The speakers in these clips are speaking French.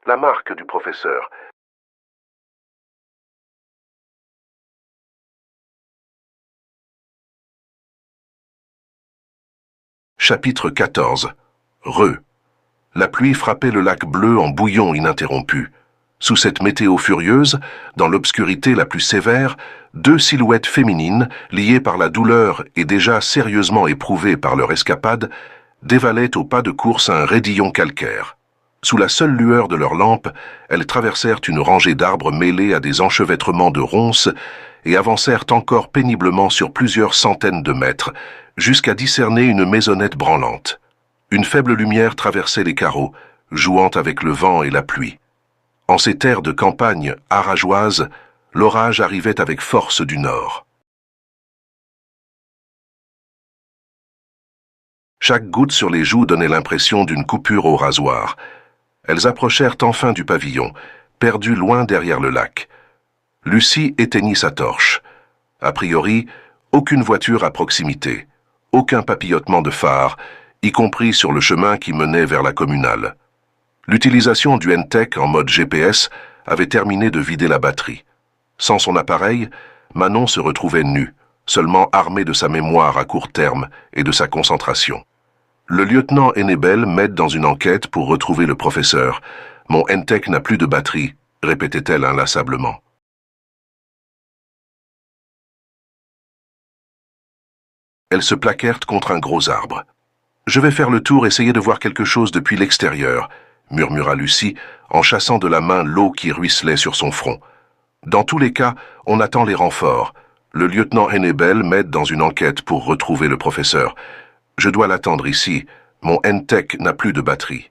La marque du professeur. Chapitre 14. La pluie frappait le lac bleu en bouillon ininterrompu. Sous cette météo furieuse, dans l'obscurité la plus sévère, deux silhouettes féminines, liées par la douleur et déjà sérieusement éprouvées par leur escapade, dévalaient au pas de course un raidillon calcaire. Sous la seule lueur de leurs lampes, elles traversèrent une rangée d'arbres mêlés à des enchevêtrements de ronces et avancèrent encore péniblement sur plusieurs centaines de mètres, jusqu'à discerner une maisonnette branlante. Une faible lumière traversait les carreaux, jouant avec le vent et la pluie. En ces terres de campagne arageoises, l'orage arrivait avec force du nord. Chaque goutte sur les joues donnait l'impression d'une coupure au rasoir. Elles approchèrent enfin du pavillon, perdues loin derrière le lac. Lucie éteignit sa torche. A priori, aucune voiture à proximité, aucun papillotement de phare, y compris sur le chemin qui menait vers la communale. L'utilisation du NTEC en mode GPS avait terminé de vider la batterie. Sans son appareil, Manon se retrouvait nue, seulement armée de sa mémoire à court terme et de sa concentration. Le lieutenant Hennebel m'aide dans une enquête pour retrouver le professeur. Mon NTEC n'a plus de batterie, répétait-elle inlassablement. Elles se plaquèrent contre un gros arbre. « Je vais faire le tour, essayer de voir quelque chose depuis l'extérieur », murmura Lucie, en chassant de la main l'eau qui ruisselait sur son front. « Dans tous les cas, on attend les renforts. Le lieutenant Hennebel m'aide dans une enquête pour retrouver le professeur. Je dois l'attendre ici. Mon NTEC n'a plus de batterie. »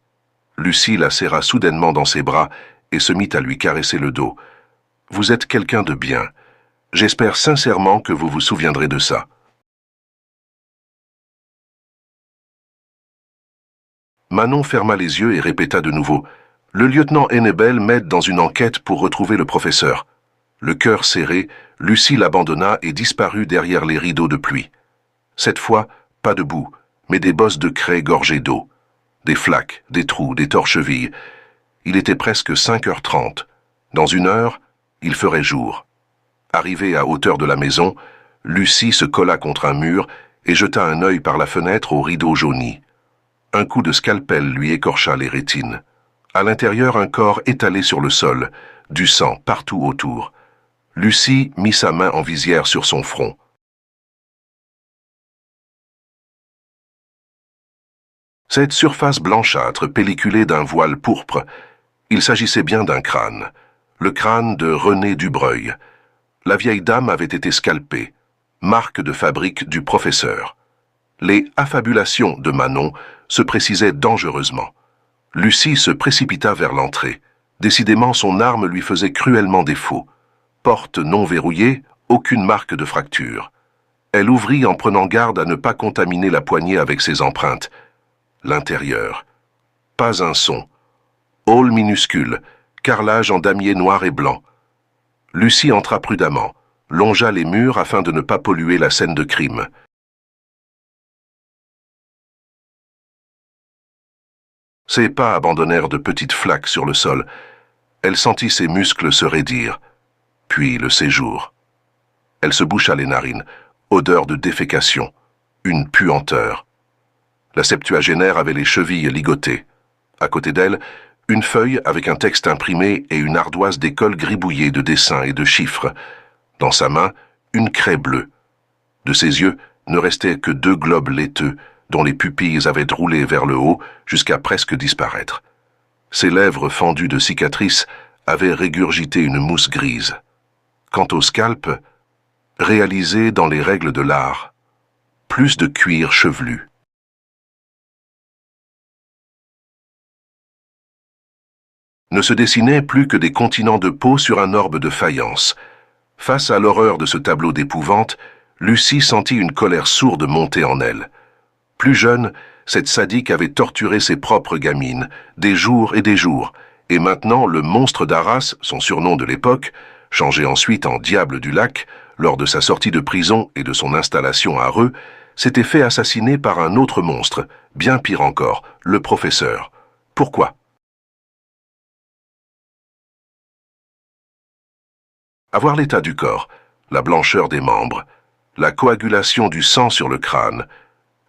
Lucie la serra soudainement dans ses bras et se mit à lui caresser le dos. « Vous êtes quelqu'un de bien. J'espère sincèrement que vous vous souviendrez de ça. » Manon ferma les yeux et répéta de nouveau. « Le lieutenant Hennebel m'aide dans une enquête pour retrouver le professeur. » Le cœur serré, Lucie l'abandonna et disparut derrière les rideaux de pluie. Cette fois, pas de boue, mais des bosses de craie gorgées d'eau. Des flaques, des trous, des torchevilles. Il était presque 5h30. Dans 1 heure, il ferait jour. Arrivée à hauteur de la maison, Lucie se colla contre un mur et jeta un œil par la fenêtre aux rideaux jaunis. Un coup de scalpel lui écorcha les rétines. À l'intérieur, un corps étalé sur le sol, du sang partout autour. Lucie mit sa main en visière sur son front. Cette surface blanchâtre pelliculée d'un voile pourpre, il s'agissait bien d'un crâne. Le crâne de René Dubreuil. La vieille dame avait été scalpée. Marque de fabrique du professeur. Les affabulations de Manon se précisaient dangereusement. Lucie se précipita vers l'entrée. Décidément, son arme lui faisait cruellement défaut. Porte non verrouillée, aucune marque de fracture. Elle ouvrit en prenant garde à ne pas contaminer la poignée avec ses empreintes. L'intérieur. Pas un son. Hall minuscule, carrelage en damier noir et blanc. Lucie entra prudemment, longea les murs afin de ne pas polluer la scène de crime. Ses pas abandonnèrent de petites flaques sur le sol. Elle sentit ses muscles se raidir. Puis le séjour. Elle se boucha les narines. Odeur de défécation. Une puanteur. La septuagénaire avait les chevilles ligotées. À côté d'elle, une feuille avec un texte imprimé et une ardoise d'école gribouillée de dessins et de chiffres. Dans sa main, une craie bleue. De ses yeux ne restaient que 2 globes laiteux, dont les pupilles avaient roulé vers le haut jusqu'à presque disparaître. Ses lèvres fendues de cicatrices avaient régurgité une mousse grise. Quant au scalp, réalisé dans les règles de l'art, plus de cuir chevelu. Ne se dessinaient plus que des continents de peau sur un orbe de faïence. Face à l'horreur de ce tableau d'épouvante, Lucie sentit une colère sourde monter en elle. Plus jeune, cette sadique avait torturé ses propres gamines, des jours, et maintenant le monstre d'Arras, son surnom de l'époque, changé ensuite en Diable du Lac, lors de sa sortie de prison et de son installation à Reux, s'était fait assassiner par un autre monstre, bien pire encore, le professeur. Pourquoi ? À voir l'état du corps, la blancheur des membres, la coagulation du sang sur le crâne,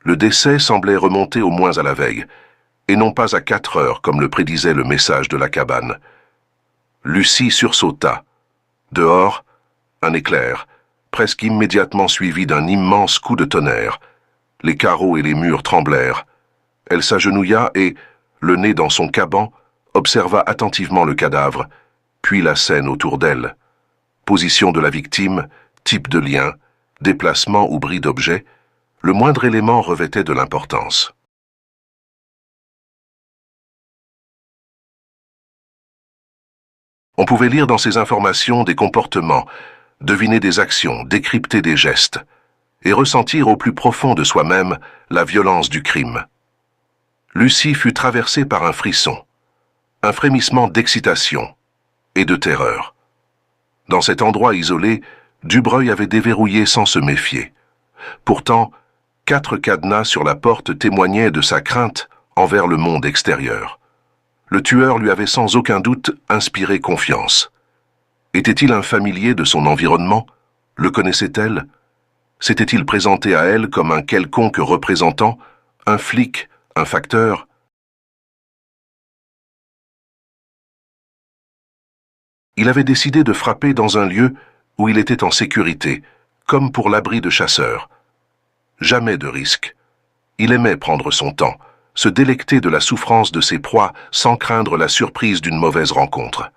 le décès semblait remonter au moins à la veille, et non pas à 4 heures comme le prédisait le message de la cabane. Lucie sursauta. Dehors, un éclair, presque immédiatement suivi d'un immense coup de tonnerre. Les carreaux et les murs tremblèrent. Elle s'agenouilla et, le nez dans son caban, observa attentivement le cadavre, puis la scène autour d'elle. Position de la victime, type de lien, déplacement ou bris d'objet, le moindre élément revêtait de l'importance. On pouvait lire dans ces informations des comportements, deviner des actions, décrypter des gestes, et ressentir au plus profond de soi-même la violence du crime. Lucie fut traversée par un frisson, un frémissement d'excitation et de terreur. Dans cet endroit isolé, Dubreuil avait déverrouillé sans se méfier. Pourtant, 4 cadenas sur la porte témoignaient de sa crainte envers le monde extérieur. Le tueur lui avait sans aucun doute inspiré confiance. Était-il un familier de son environnement? Le connaissait-elle? S'était-il présenté à elle comme un quelconque représentant, un flic, un facteur? Il avait décidé de frapper dans un lieu où il était en sécurité, comme pour l'abri de chasseurs. Jamais de risque. Il aimait prendre son temps, se délecter de la souffrance de ses proies sans craindre la surprise d'une mauvaise rencontre.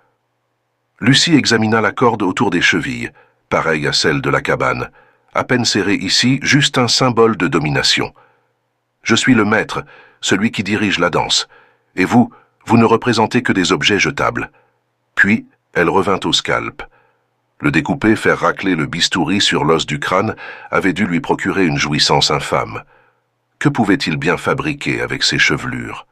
Lucie examina la corde autour des chevilles, pareille à celle de la cabane, à peine serrée ici, juste un symbole de domination. Je suis le maître, celui qui dirige la danse, et vous ne représentez que des objets jetables. Puis, elle revint au scalp. Le découper, faire racler le bistouri sur l'os du crâne avait dû lui procurer une jouissance infâme. Que pouvait-il bien fabriquer avec ces chevelures?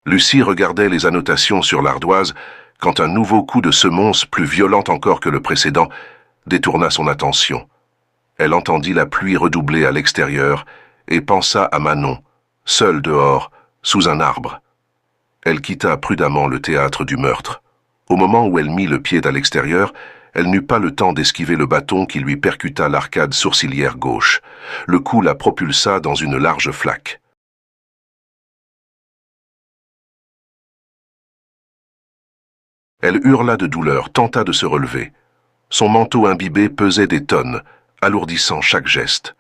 Lucie regardait les annotations sur l'ardoise quand un nouveau coup de semonce, plus violent encore que le précédent, détourna son attention. Elle entendit la pluie redoubler à l'extérieur et pensa à Manon, seule dehors, sous un arbre. Elle quitta prudemment le théâtre du meurtre. Au moment où elle mit le pied à l'extérieur, elle n'eut pas le temps d'esquiver le bâton qui lui percuta l'arcade sourcilière gauche. Le coup la propulsa dans une large flaque. Elle hurla de douleur, tenta de se relever. Son manteau imbibé pesait des tonnes, alourdissant chaque geste.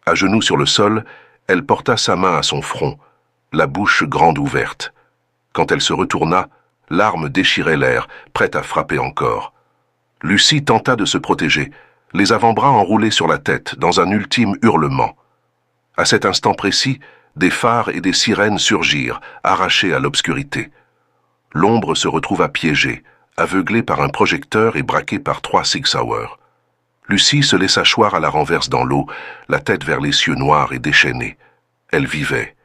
À genoux sur le sol, elle porta sa main à son front, la bouche grande ouverte. Quand elle se retourna, l'arme déchirait l'air, prête à frapper encore. Lucie tenta de se protéger, les avant-bras enroulés sur la tête, dans un ultime hurlement. À cet instant précis, des phares et des sirènes surgirent, arrachés à l'obscurité. L'ombre se retrouva piégée, aveuglée par un projecteur et braquée par 3 Sig Sauer. Lucie se laissa choir à la renverse dans l'eau, la tête vers les cieux noirs et déchaînés. Elle vivait.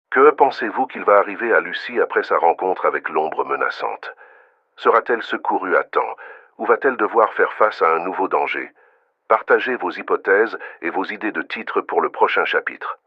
Que pensez-vous qu'il va arriver à Lucie après sa rencontre avec l'ombre menaçante? Sera-t-elle secourue à temps, ou va-t-elle devoir faire face à un nouveau danger? Partagez vos hypothèses et vos idées de titres pour le prochain chapitre.